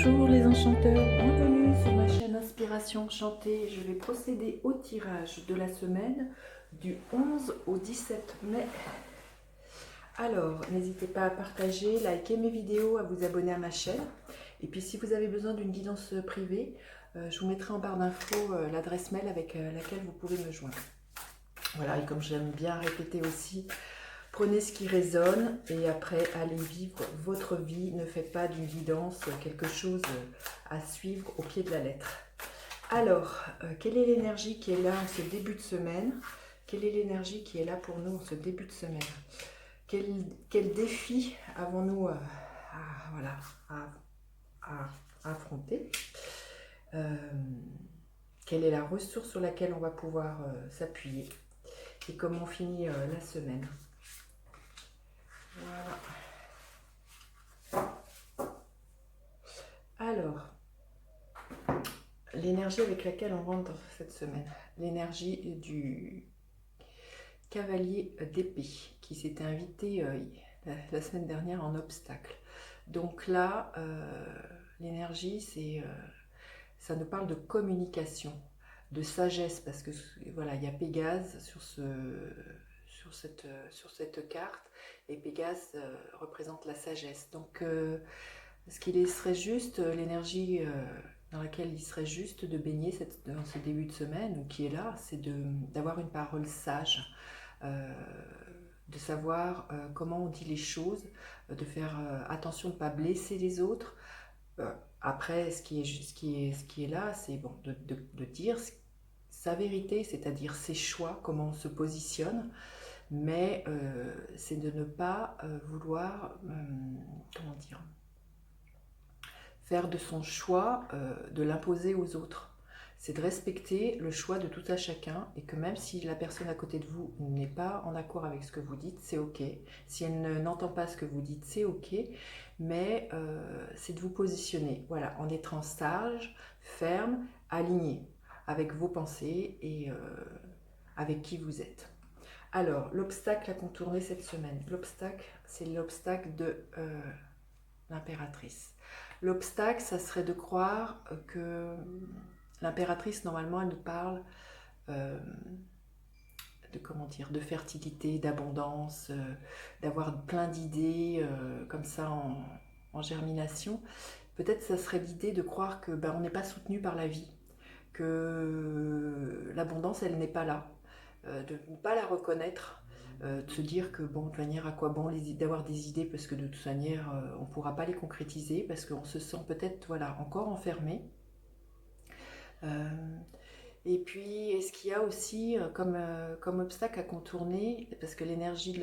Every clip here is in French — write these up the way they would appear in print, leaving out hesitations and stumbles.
Bonjour les enchanteurs, bienvenue sur ma chaîne Inspiration Enchantée. Je vais procéder au tirage de la semaine du 11 au 17 mai. Alors, n'hésitez pas à partager, liker mes vidéos, à vous abonner à ma chaîne. Et puis si vous avez besoin d'une guidance privée, je vous mettrai en barre d'infos l'adresse mail avec laquelle vous pouvez me joindre. Voilà, et comme j'aime bien répéter aussi, prenez ce qui résonne et après allez vivre votre vie. Ne faites pas d'une guidance quelque chose à suivre au pied de la lettre. Alors, quelle est l'énergie qui est là en ce début de semaine? Quelle est l'énergie qui est là pour nous en ce début de semaine? Quel défi avons-nous voilà, à affronter? Quelle est la ressource sur laquelle on va pouvoir s'appuyer? Et comment on finit la semaine? Voilà. Alors, l'énergie avec laquelle on rentre dans cette semaine, l'énergie du cavalier d'épée qui s'était invité la semaine dernière en obstacle. Donc là, l'énergie, ça nous parle de communication, de sagesse, parce que voilà, il y a Pégase sur cette carte, et Pégase représente la sagesse. Donc, ce qu'il serait juste, l'énergie dans laquelle il serait juste de baigner dans ce début de semaine, ou qui est là, c'est d'avoir une parole sage, de savoir comment on dit les choses, de faire attention de ne pas blesser les autres. Après, ce qui est là, c'est bon, de dire sa vérité, c'est-à-dire ses choix, comment on se positionne, mais c'est de ne pas vouloir, comment dire, faire de son choix, de l'imposer aux autres. C'est de respecter le choix de tout à chacun, et que même si la personne à côté de vous n'est pas en accord avec ce que vous dites, c'est ok. Si elle n'entend pas ce que vous dites, c'est ok. Mais c'est de vous positionner, voilà, en étant sage, ferme, aligné avec vos pensées et avec qui vous êtes. Alors, l'obstacle à contourner cette semaine. L'obstacle, c'est l'obstacle de l'impératrice. L'obstacle, ça serait de croire que l'impératrice, normalement, elle nous parle de fertilité, d'abondance, d'avoir plein d'idées comme ça en germination. Peut-être ça serait l'idée de croire que on n'est pas soutenu par la vie, que l'abondance, elle n'est pas là, de ne pas la reconnaître, de se dire que bon, de toute manière, à quoi bon d'avoir des idées, parce que de toute manière, on ne pourra pas les concrétiser, parce qu'on se sent peut-être voilà, encore enfermé. Et puis, est-ce qu'il y a aussi comme obstacle à contourner, parce que l'énergie de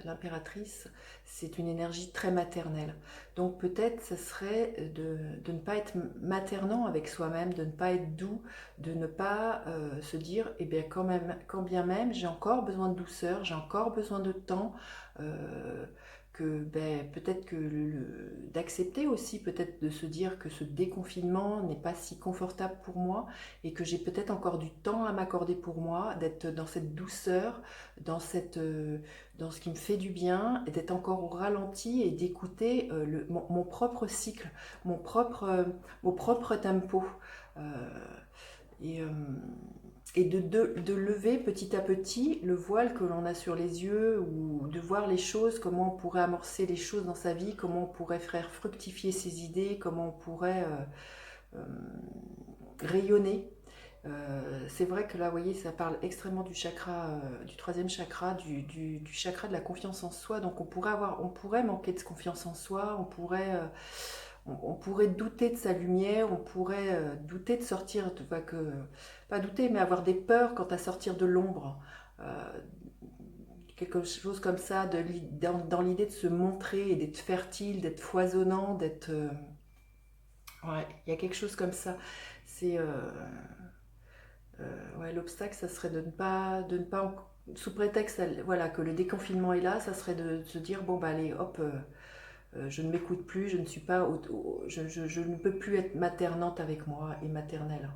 l'impératrice, c'est une énergie très maternelle. Donc peut-être ce serait de ne pas être maternant avec soi-même, de ne pas être doux, de ne pas se dire, eh bien quand bien même, j'ai encore besoin de douceur, j'ai encore besoin de temps, que peut-être que d'accepter aussi, peut-être de se dire que ce déconfinement n'est pas si confortable pour moi, et que j'ai peut-être encore du temps à m'accorder pour moi, d'être dans cette douceur, dans ce qui me fait du bien, et d'être encore au ralenti et d'écouter mon propre cycle, mon propre tempo. Euh, et, euh, et de lever petit à petit le voile que l'on a sur les yeux, ou de voir les choses, comment on pourrait amorcer les choses dans sa vie, comment on pourrait faire fructifier ses idées, comment on pourrait rayonner. C'est vrai que là, vous voyez, ça parle extrêmement du chakra, du troisième chakra, du chakra de la confiance en soi. Donc on pourrait manquer de confiance en soi, on pourrait douter de sa lumière, on pourrait douter de sortir, pas douter, mais avoir des peurs quant à sortir de l'ombre. Euh, Quelque chose comme ça, dans l'idée de se montrer et d'être fertile, d'être foisonnant, d'être... ouais, il y a quelque chose comme ça. C'est... ouais, l'obstacle, ça serait de ne pas sous prétexte voilà, que le déconfinement est là, ça serait de se dire, bon, bah allez, hop, je ne m'écoute plus, je ne suis pas, je ne peux plus être maternante avec moi et maternelle.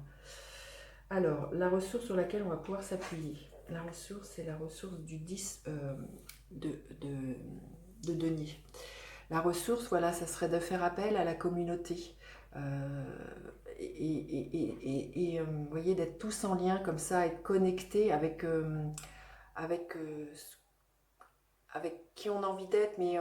Alors, la ressource sur laquelle on va pouvoir s'appuyer. La ressource, c'est la ressource du 10 de, de denier. La ressource, voilà, ça serait de faire appel à la communauté. Vous voyez, d'être tous en lien comme ça, être connectés avec, avec qui on a envie d'être, mais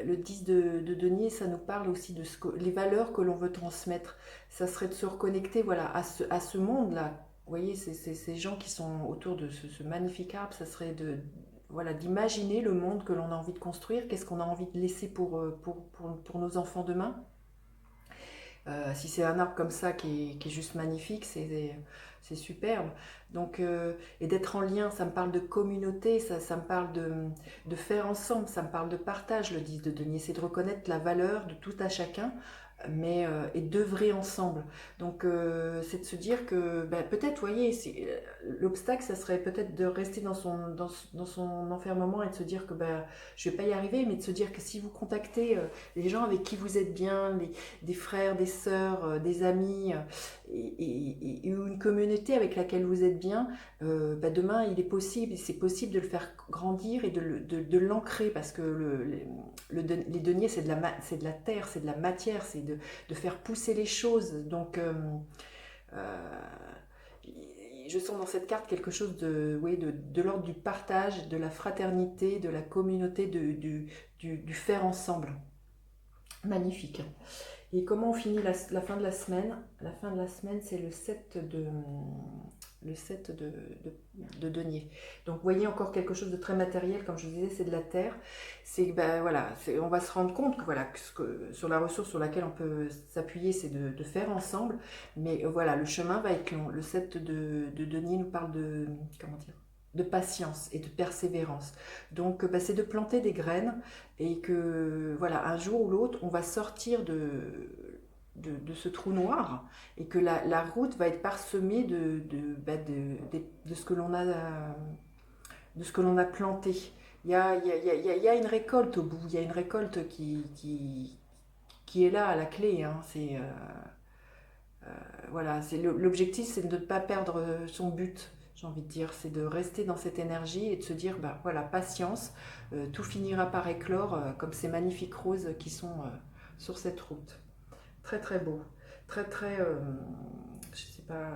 le 10 de denier, ça nous parle aussi de les valeurs que l'on veut transmettre. Ça serait de se reconnecter voilà, à ce monde-là. Vous voyez, ces gens qui sont autour de ce magnifique arbre, ça serait voilà, d'imaginer le monde que l'on a envie de construire, qu'est-ce qu'on a envie de laisser pour nos enfants demain. Si c'est un arbre comme ça qui est juste magnifique, c'est superbe. Donc, et d'être en lien, ça me parle de communauté, ça me parle de faire ensemble, ça me parle de partage, le 10 de denier. C'est de reconnaître la valeur de tout à chacun, mais et d'œuvrer ensemble. Donc, c'est de se dire que ben, peut-être, vous voyez, l'obstacle, ça serait peut-être de rester dans son enfermement et de se dire que ben, je ne vais pas y arriver, mais de se dire que si vous contactez les gens avec qui vous êtes bien, des frères, des sœurs, des amis, et une communauté avec laquelle vous êtes bien, bah demain il est possible, c'est possible de le faire grandir et de l'ancrer parce que les deniers c'est de la terre, c'est de la matière, c'est de faire pousser les choses. Donc euh, je sens dans cette carte quelque chose oui, de l'ordre du partage, de la fraternité, de la communauté, du faire ensemble. Magnifique. Et comment on finit la fin de la semaine? La fin de la semaine, c'est le 7 de denier. Donc, vous voyez encore quelque chose de très matériel, comme je vous disais, c'est de la terre. C'est ben, voilà, on va se rendre compte que, voilà, sur la ressource sur laquelle on peut s'appuyer, c'est de faire ensemble. Mais voilà, le chemin va être long. Le 7 de denier nous parle comment dire, de patience et de persévérance. Donc, ben, c'est de planter des graines et que voilà, un jour ou l'autre, on va sortir de ce trou noir et que la route va être parsemée de ce que l'on a, de ce que l'on a planté. Il y a une récolte au bout, il y a une récolte qui est là à la clé. Hein. Voilà, l'objectif, c'est de ne pas perdre son but. J'ai envie de dire, c'est de rester dans cette énergie et de se dire, bah voilà, patience, tout finira par éclore comme ces magnifiques roses qui sont sur cette route. Très très beau, très très, je sais pas,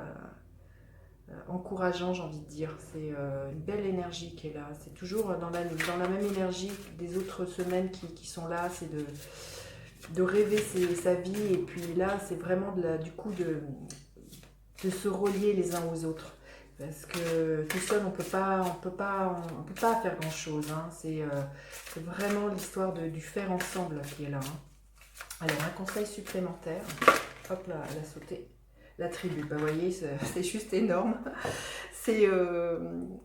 encourageant, j'ai envie de dire. C'est une belle énergie qui est là. C'est toujours dans la même énergie des autres semaines qui sont là. C'est de rêver sa vie. Et puis là, c'est vraiment du coup de se relier les uns aux autres. Parce que tout seul, on peut pas faire grand chose. Hein. C'est vraiment l'histoire du faire ensemble qui est là. Hein. Alors, un conseil supplémentaire. Hop là, elle a sauté. La tribu, bah, vous voyez, c'est juste énorme. C'est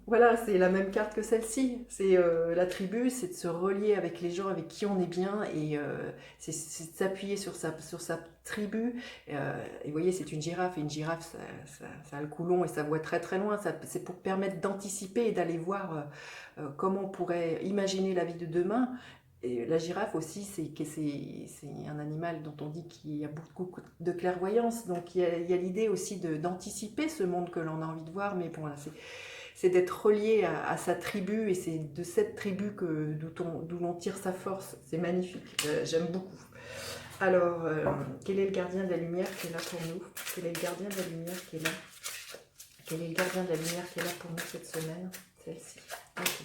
voilà, c'est la même carte que celle-ci. C'est la tribu, c'est de se relier avec les gens avec qui on est bien et c'est de s'appuyer sur sa tribu. Et vous voyez, c'est une girafe et une girafe, ça a le cou long et ça voit très très loin. C'est pour permettre d'anticiper et d'aller voir comment on pourrait imaginer la vie de demain. Et la girafe aussi, c'est un animal dont on dit qu'il y a beaucoup de clairvoyance. Donc il y a l'idée aussi d'anticiper ce monde que l'on a envie de voir. Mais bon, c'est d'être relié à sa tribu et c'est de cette tribu d'où l'on tire sa force. C'est magnifique, j'aime beaucoup. Alors, quel est le gardien de la lumière qui est là pour nous? Quel est le gardien de la lumière qui est là? Quel est le gardien de la lumière qui est là pour nous cette semaine? Celle-ci. Ok.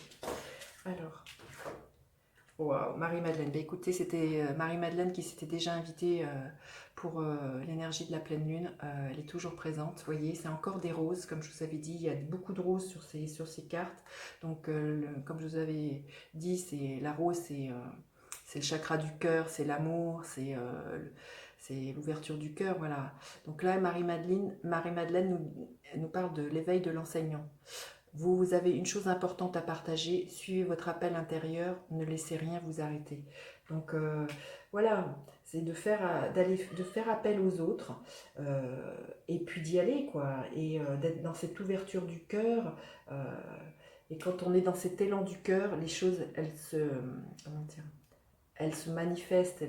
Alors. Wow, Marie-Madeleine. Ben, écoutez, c'était Marie-Madeleine qui s'était déjà invitée pour l'énergie de la pleine lune. Elle est toujours présente. Vous voyez, c'est encore des roses, comme je vous avais dit. Il y a beaucoup de roses sur ces cartes. Donc, comme je vous avais dit, c'est la rose, c'est le chakra du cœur, c'est l'amour, c'est l'ouverture du cœur. Voilà. Donc là, Marie-Madeleine nous parle de l'éveil de l'enseignant. Vous avez une chose importante à partager, suivez votre appel intérieur, ne laissez rien vous arrêter. Donc voilà, c'est de faire appel aux autres et puis d'y aller quoi, et d'être dans cette ouverture du cœur. Et quand on est dans cet élan du cœur, les choses, elles se manifestent,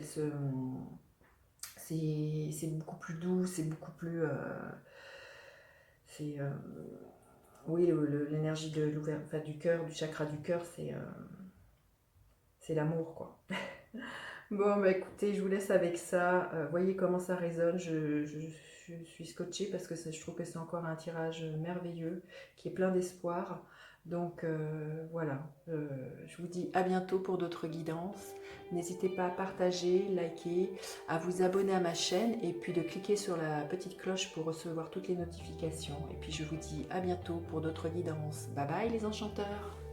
c'est beaucoup plus doux, c'est beaucoup plus, c'est oui, l'énergie de enfin, du cœur, du chakra du cœur, c'est l'amour, quoi. Bon, bah écoutez, je vous laisse avec ça. Voyez comment ça résonne. Je suis scotchée parce que je trouve que c'est encore un tirage merveilleux qui est plein d'espoir. Donc voilà, je vous dis à bientôt pour d'autres guidances. N'hésitez pas à partager, liker, à vous abonner à ma chaîne et puis de cliquer sur la petite cloche pour recevoir toutes les notifications. Et puis je vous dis à bientôt pour d'autres guidances. Bye bye les enchanteurs!